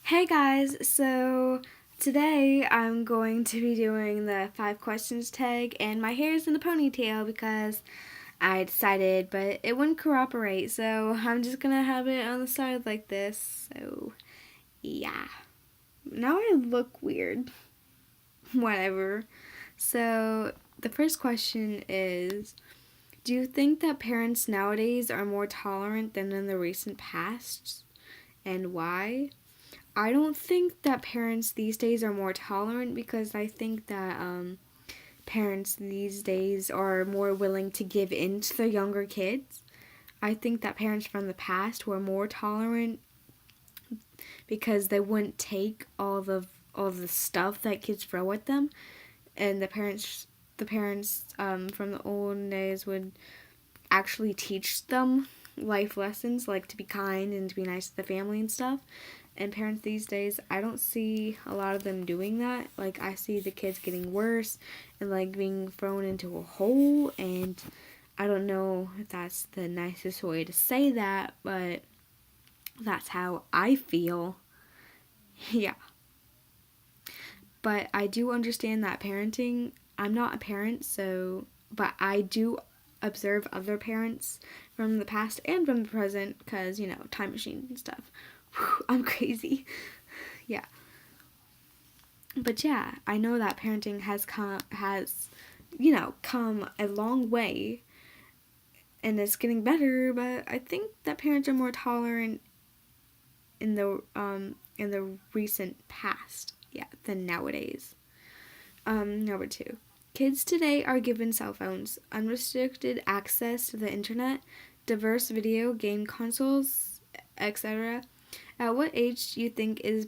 Hey guys, so today I'm going to be doing the 5 questions tag, and my hair is in a ponytail because I decided, but it wouldn't cooperate, so I'm just gonna have it on the side like this. So, yeah. Now I look weird. Whatever. So, the first question is, do you think that parents nowadays are more tolerant than in the recent past, and why? I don't think that parents these days are more tolerant because I think that parents these days are more willing to give in to their younger kids. I think that parents from the past were more tolerant because they wouldn't take all the stuff that kids throw at them, and the parents from the old days would actually teach them life lessons like to be kind and to be nice to the family and stuff. And parents these days, I don't see a lot of them doing that. Like, I see the kids getting worse and like being thrown into a hole, and I don't know if that's the nicest way to say that, but that's how I feel. Yeah. But I do understand that parenting, I'm not a parent, so, but I do observe other parents from the past and from the present because, time machine and stuff. Whew, I'm crazy. Yeah. But yeah, I know that parenting has come a long way and it's getting better, but I think that parents are more tolerant in the recent past, yeah, than nowadays. Number 2. Kids today are given cell phones, unrestricted access to the internet, diverse video game consoles, etc. At what age do you think is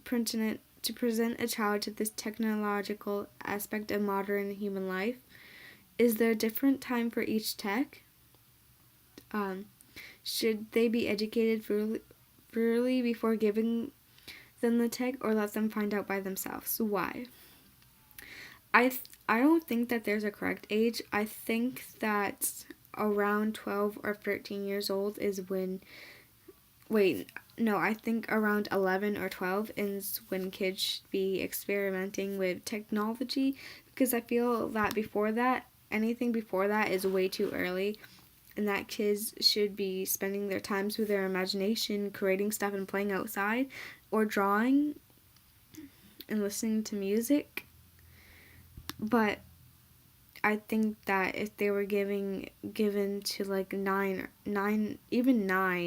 pertinent to present a child to this technological aspect of modern human life? Is there a different time for each tech? Um, should they be educated thoroughly before giving them the tech, or let them find out by themselves? Why? I don't think that there's a correct age. I think that around 12 or 13 years old is when. Wait, no, I think around 11 or 12 is when kids should be experimenting with technology, because I feel that anything before that is way too early, and that kids should be spending their times with their imagination, creating stuff and playing outside, or drawing and listening to music. But I think that if they were given to like nine, even though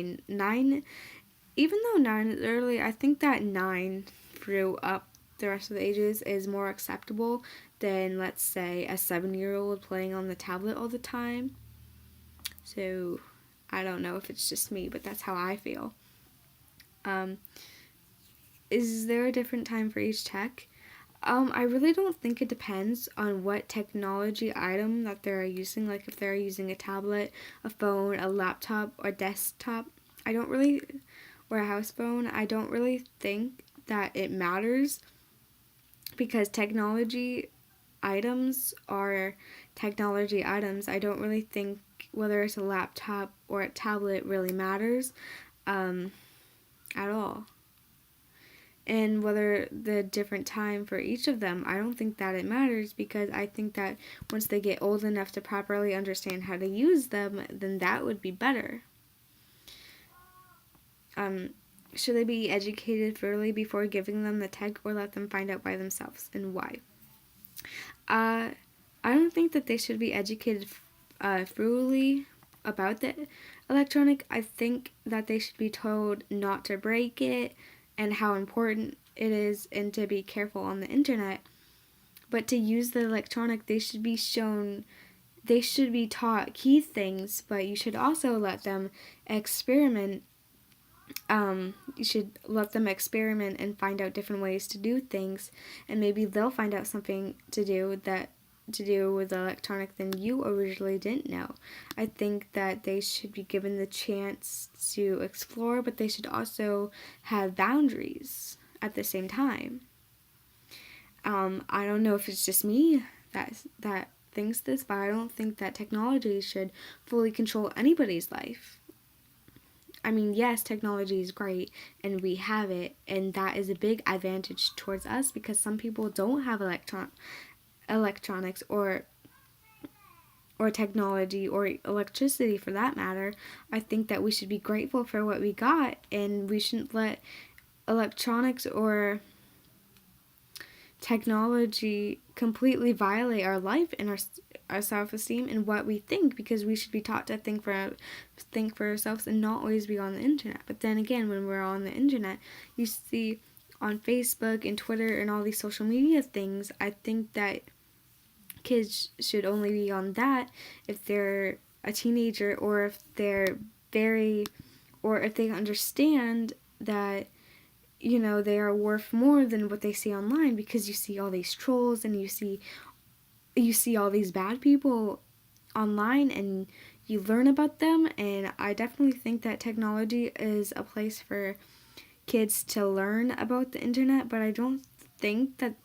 9 is early, I think that 9 through up the rest of the ages is more acceptable than, let's say, a 7-year-old playing on the tablet all the time. So I don't know if it's just me, but that's how I feel. Um, is there a different time for each tech? I really don't think it depends on what technology item that they're using. Like if they're using a tablet, a phone, a laptop, or desktop. Or a house phone. I don't really think that it matters because technology items are technology items. I don't really think whether it's a laptop or a tablet really matters at all. And whether the different time for each of them, I don't think that it matters because I think that once they get old enough to properly understand how to use them, then that would be better. Should they be educated thoroughly before giving them the tech, or let them find out by themselves, and why? I don't think that they should be educated thoroughly about the electronic. I think that they should be told not to break it and how important it is and to be careful on the internet. But to use the electronic, they should be taught key things, but you should also let them experiment. You should let them experiment and find out different ways to do things, and maybe they'll find out something to do with the electronic than you originally didn't know. I think that they should be given the chance to explore, but they should also have boundaries at the same time. I don't know if it's just me that thinks this, but I don't think that technology should fully control anybody's life. I mean, yes, technology is great and we have it, and that is a big advantage towards us because some people don't have electronics or technology or electricity for that matter. I think that we should be grateful for what we got, and we shouldn't let electronics or technology completely violate our life and our self-esteem and what we think, because we should be taught to think for ourselves and not always be on the internet. But then again, when we're on the internet, you see on Facebook and Twitter and all these social media things, I think that kids should only be on that if they're a teenager, or if they're or if they understand that, you know, they are worth more than what they see online, because you see all these trolls and you see all these bad people online and you learn about them. And I definitely think that technology is a place for kids to learn about the internet, but I don't think that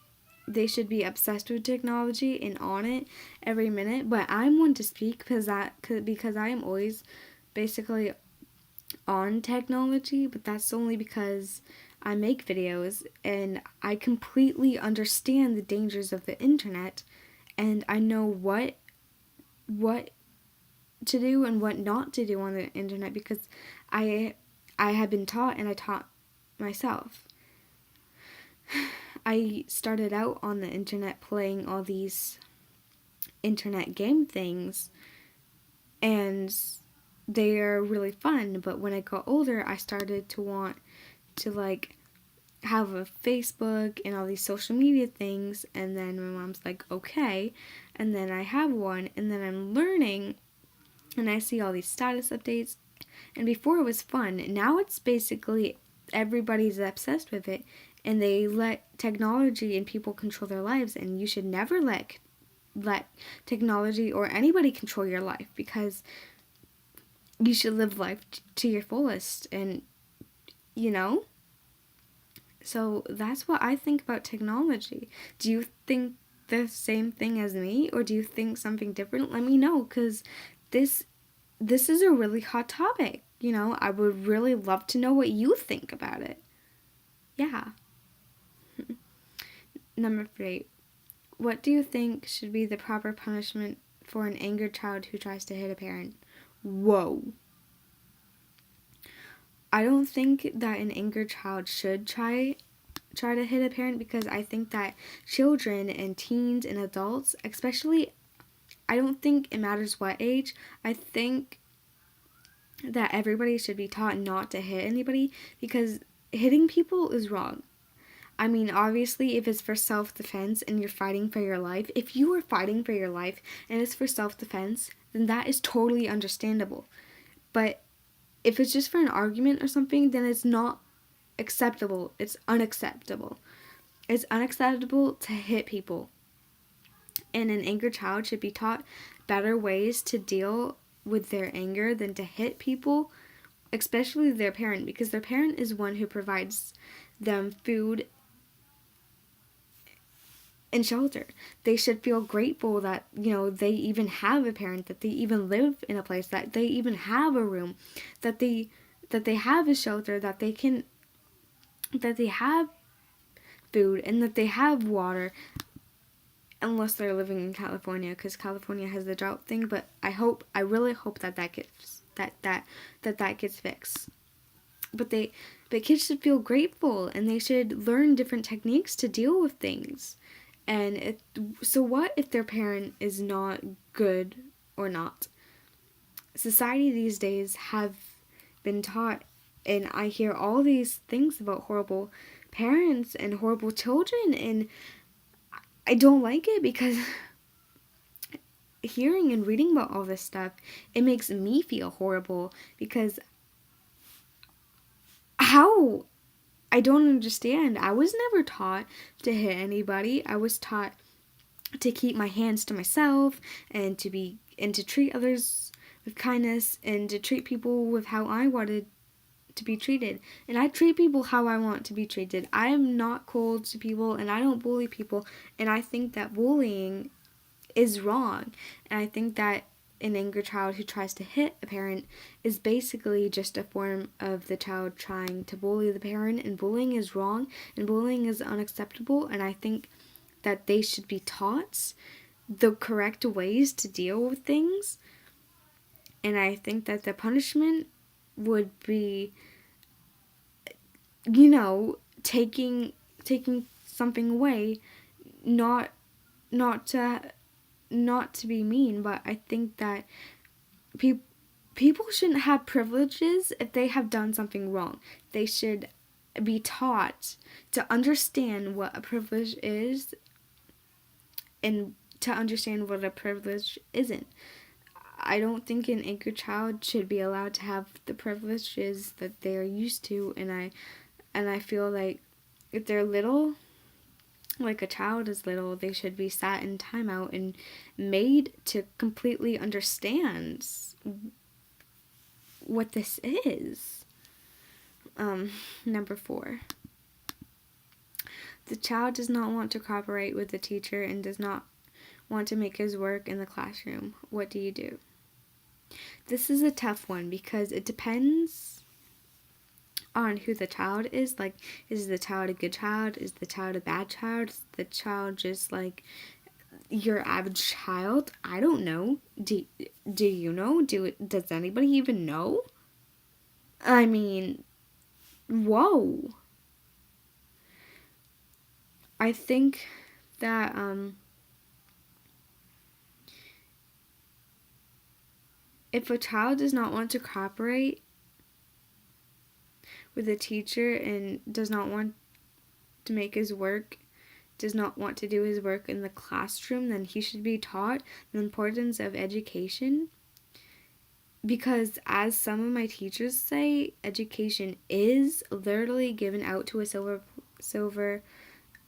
they should be obsessed with technology and on it every minute. But I'm one to speak because I am always basically on technology, but that's only because I make videos and I completely understand the dangers of the internet, and I know what to do and what not to do on the internet because I have been taught, and I taught myself. I started out on the internet playing all these internet game things, and they are really fun, but when I got older, I started to want to have a Facebook and all these social media things, and then my mom's like, okay, and then I have one, and then I'm learning, and I see all these status updates, and before it was fun, now it's basically everybody's obsessed with it, and they let technology and people control their lives, and you should never let technology or anybody control your life, because you should live life to your fullest, and you know. So that's what I think about technology. Do you think the same thing as me, or do you think something different? Let me know, because this is a really hot topic. You know, I would really love to know what you think about it. Yeah. Number 3. What do you think should be the proper punishment for an angered child who tries to hit a parent? Whoa. I don't think that an angered child should try to hit a parent, because I think that children and teens and adults, especially, I don't think it matters what age. I think that everybody should be taught not to hit anybody, because hitting people is wrong. I mean, obviously, if it's for self-defense and you're fighting for your life, if you are fighting for your life and it's for self-defense, then that is totally understandable. But if it's just for an argument or something, then it's not acceptable. It's unacceptable. It's unacceptable to hit people. And an angry child should be taught better ways to deal with their anger than to hit people, especially their parent, because their parent is one who provides them food and shelter. They should feel grateful that, you know, they even have a parent, that they even live in a place, that they even have a room, that they have a shelter, that they have food, and that they have water, unless they're living in California, because California has the drought thing. But I really hope that gets that gets fixed. But kids should feel grateful, and they should learn different techniques to deal with things. And so what if their parent is not good or not? Society these days have been taught, and I hear all these things about horrible parents and horrible children, and I don't like it, because hearing and reading about all this stuff, it makes me feel horrible, because how? I don't understand. I was never taught to hit anybody. I was taught to keep my hands to myself, and to treat others with kindness, and to treat people with how I wanted to be treated. And I treat people how I want to be treated. I am not cold to people, and I don't bully people. And I think that bullying is wrong. And I think that an angry child who tries to hit a parent is basically just a form of the child trying to bully the parent, and bullying is wrong and bullying is unacceptable, and I think that they should be taught the correct ways to deal with things. And I think that the punishment would be, taking something away, not not to not to be mean, but I think that people shouldn't have privileges if they have done something wrong. They should be taught to understand what a privilege is and to understand what a privilege isn't. I don't think an angry child should be allowed to have the privileges that they are used to, and I feel like if they're little, like a child is little, they should be sat in timeout and made to completely understand what this is. Number 4. The child does not want to cooperate with the teacher and does not want to make his work in the classroom. What do you do? This is a tough one because it depends on who the child is. Like, is the child a good child? Is the child a bad child? Is the child just like your average child? I don't know. Do you know? Does anybody even know? I mean, whoa. I think that if a child does not want to cooperate with a teacher and does not want to make his work, does not want to do his work in the classroom, then he should be taught the importance of education. Because as some of my teachers say, education is literally given out to a silver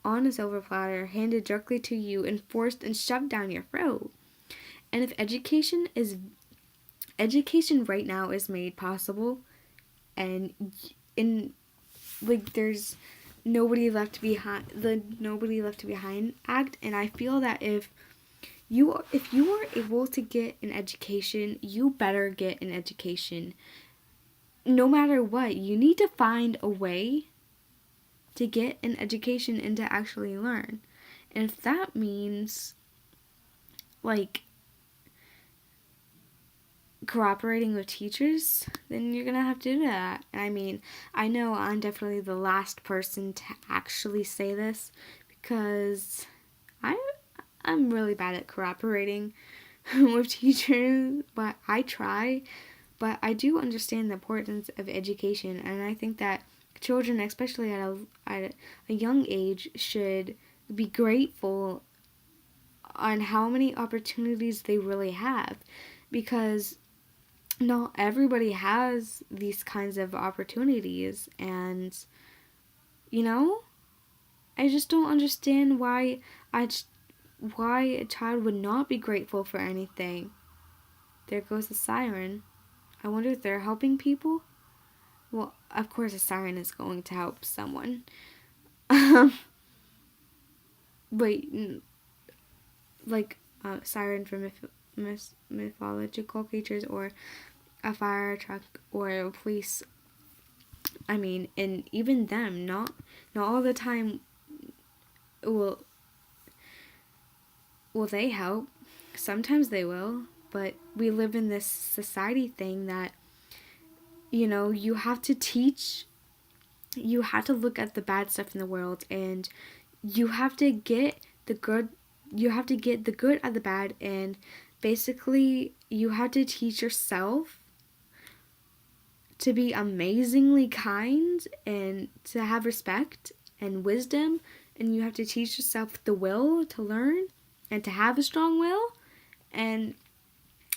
on a silver platter, handed directly to you and forced and shoved down your throat. And if education right now is made possible, and there's nobody left behind, the nobody left behind act, and I feel that if you are able to get an education, you better get an education. No matter what, you need to find a way to get an education and to actually learn. And if that means like cooperating with teachers, then you're gonna have to do that. I mean, I know I'm definitely the last person to actually say this because I'm really bad at cooperating with teachers, but I try. But I do understand the importance of education, and I think that children, especially at a young age, should be grateful on how many opportunities they really have, because not everybody has these kinds of opportunities, and I just don't understand why a child would not be grateful for anything. There goes the siren. I wonder if they're helping people. Well, of course a siren is going to help someone. But like a siren for mythological creatures, or a fire truck, or a police. I mean, and even them, not all the time will they help. Sometimes they will, but we live in this society thing that you have to teach, you have to look at the bad stuff in the world, and you have to get the good out of the bad, and basically you have to teach yourself to be amazingly kind and to have respect and wisdom, and you have to teach yourself the will to learn and to have a strong will. And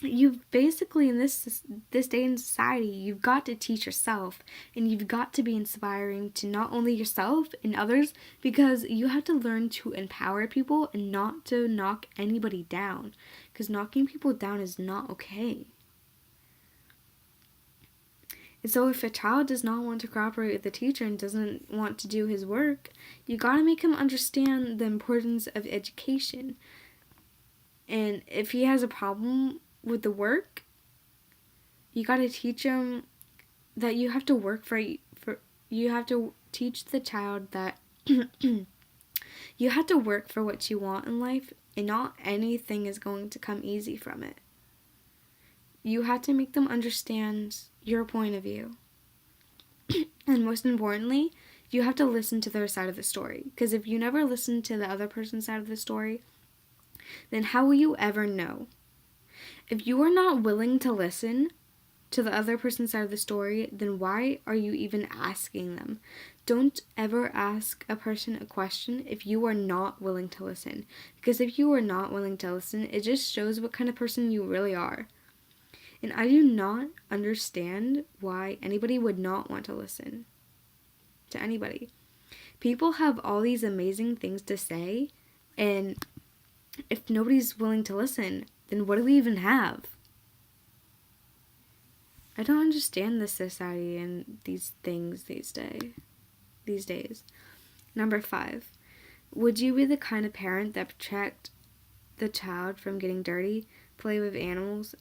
you've basically, in this day in society, you've got to teach yourself, and you've got to be inspiring to not only yourself and others, because you have to learn to empower people and not to knock anybody down, because knocking people down is not okay. And so if a child does not want to cooperate with the teacher and doesn't want to do his work, you gotta make him understand the importance of education. And if he has a problem with the work, you got to teach them that you have to work for you have to teach the child that you have to work for what you want in life, and not anything is going to come easy from it. You have to make them understand your point of view. And most importantly, you have to listen to their side of the story. Because if you never listen to the other person's side of the story, then how will you ever know? If you are not willing to listen to the other person's side of the story, then why are you even asking them? Don't ever ask a person a question if you are not willing to listen. Because if you are not willing to listen, it just shows what kind of person you really are. And I do not understand why anybody would not want to listen to anybody. People have all these amazing things to say, and if nobody's willing to listen, then what do we even have? I don't understand this society and these things these days. Number 5. Would you be the kind of parent that protect the child from getting dirty, play with animals,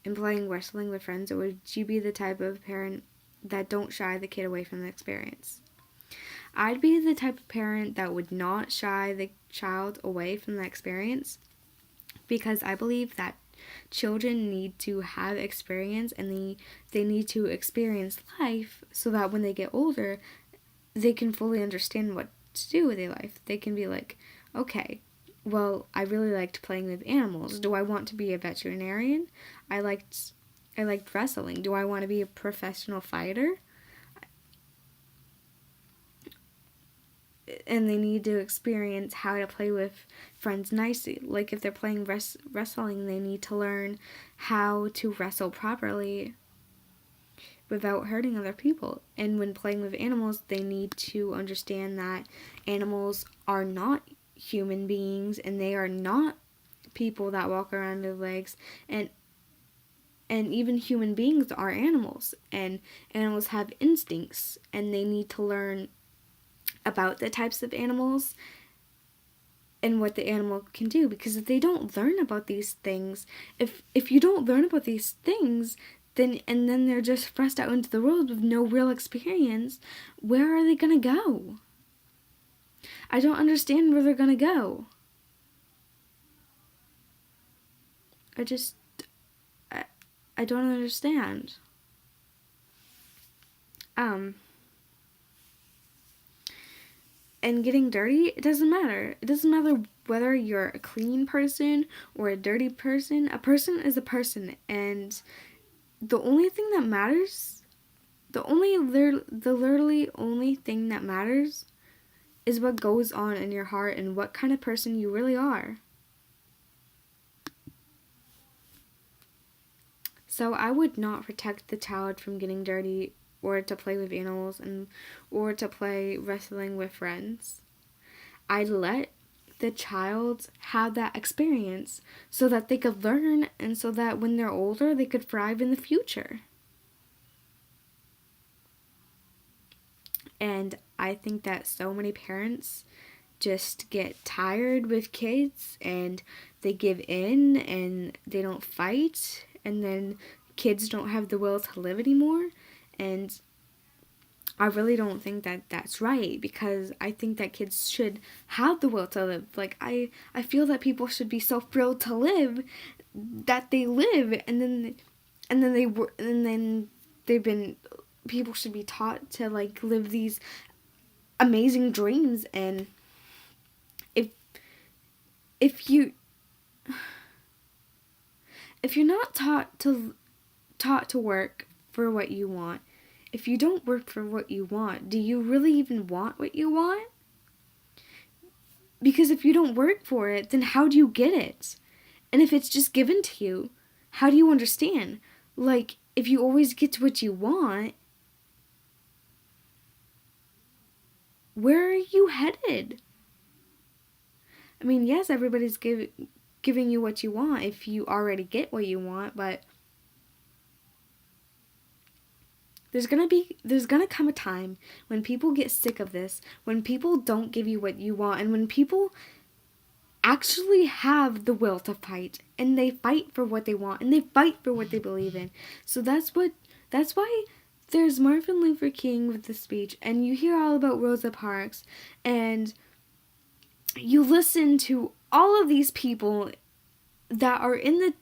and playing wrestling with friends, or would you be the type of parent that don't shy the kid away from the experience? I'd be the type of parent that would not shy the child away from the experience, because I believe that children need to have experience, and they need to experience life so that when they get older, they can fully understand what to do with their life. They can be like, okay, well, I really liked playing with animals. Do I want to be a veterinarian? I liked wrestling. Do I want to be a professional fighter? And they need to experience how to play with friends nicely. Like if they're playing wrestling, they need to learn how to wrestle properly without hurting other people. And when playing with animals, they need to understand that animals are not human beings, and they are not people that walk around with legs, and even human beings are animals, and animals have instincts, and they need to learn about the types of animals and what the animal can do. Because if they don't learn about these things, if you don't learn about these things, then they're just thrust out into the world with no real experience, where are they gonna go? I don't understand where they're gonna go. I don't understand. And getting dirty, it doesn't matter. It doesn't matter whether you're a clean person or a dirty person. A person is a person, and the only thing that matters, the literally only thing that matters is what goes on in your heart and what kind of person you really are. So I would not protect the child from getting dirty, or to play with animals, or to play wrestling with friends. I'd let the child have that experience so that they could learn, and so that when they're older, they could thrive in the future. And I think that so many parents just get tired with kids, and they give in, and they don't fight, and then kids don't have the will to live anymore. And I really don't think that that's right, because I think that kids should have the will to live. Like, I feel that people should be so thrilled to live that they live, and then people should be taught to like live these amazing dreams. And if you're not taught to work for what you want, if you don't work for what you want, do you really even want what you want? Because if you don't work for it, then how do you get it? And if it's just given to you, how do you understand? Like, if you always get to what you want, where are you headed? I mean, yes, everybody's giving you what you want if you already get what you want, but there's gonna come a time when people get sick of this, when people don't give you what you want, and when people actually have the will to fight, and they fight for what they want, and they fight for what they believe in. So that's why there's Martin Luther King with the speech, and you hear all about Rosa Parks, and you listen to all of these people that are in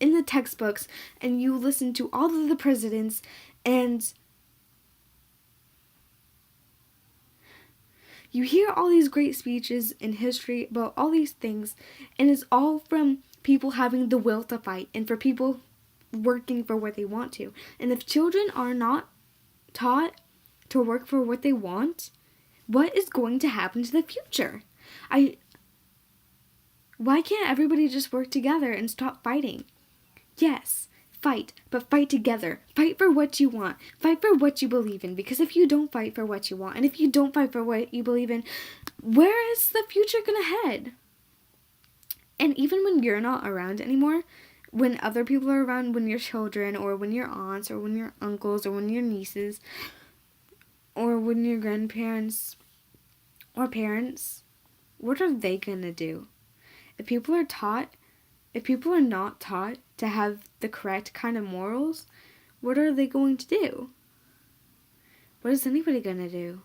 the textbooks, and you listen to all of the presidents, and you hear all these great speeches in history about all these things, and it's all from people having the will to fight and for people working for what they want to. And if children are not taught to work for what they want, what is going to happen to the future? Why can't everybody just work together and stop fighting? Yes, fight, but fight together. Fight for what you want. Fight for what you believe in. Because if you don't fight for what you want, and if you don't fight for what you believe in, where is the future going to head? And even when you're not around anymore, when other people are around, when your children, or when your aunts, or when your uncles, or when your nieces, or when your grandparents or parents, what are they going to do? If people are not taught to have the correct kind of morals, what are they going to do? What is anybody going to do?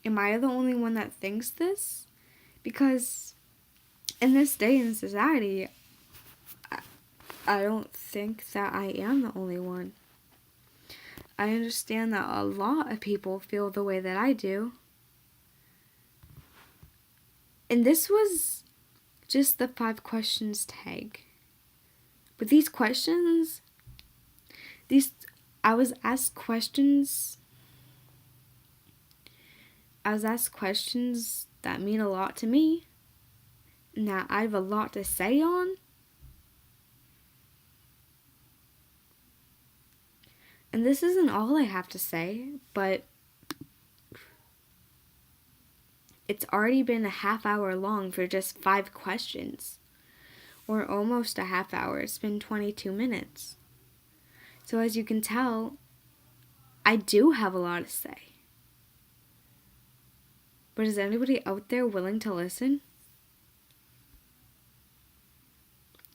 Am I the only one that thinks this? Because in this day in society, I don't think that I am the only one. I understand that a lot of people feel the way that I do. And this was just the 5 questions tag. But these questions, I was asked questions that mean a lot to me, and that I have a lot to say on. And this isn't all I have to say, but it's already been a half hour long for just 5 questions. Or almost a half hour. It's been 22 minutes. So as you can tell, I do have a lot to say. But is anybody out there willing to listen?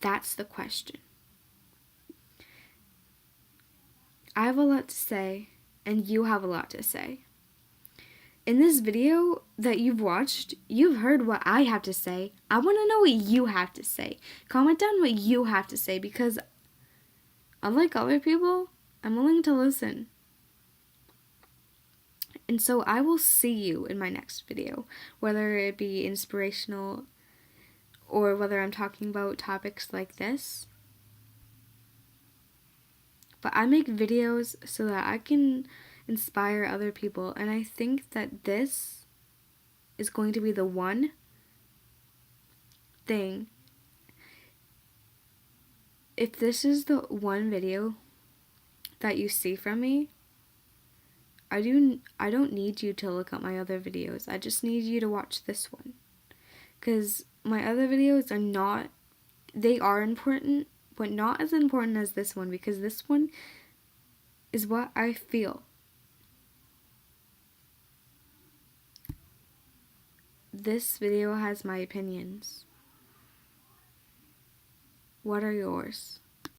That's the question. I have a lot to say, and you have a lot to say. In this video that you've watched, you've heard what I have to say. I want to know what you have to say. Comment down what you have to say, because unlike other people, I'm willing to listen. And so I will see you in my next video, whether it be inspirational or whether I'm talking about topics like this. But I make videos so that I can inspire other people, and I think that this is going to be the one thing. If this is the one video that you see from me, I don't need you to look at my other videos. I just need you to watch this one. Because my other videos they are important, but not as important as this one, because this one is what I feel. This video has my opinions. What are yours?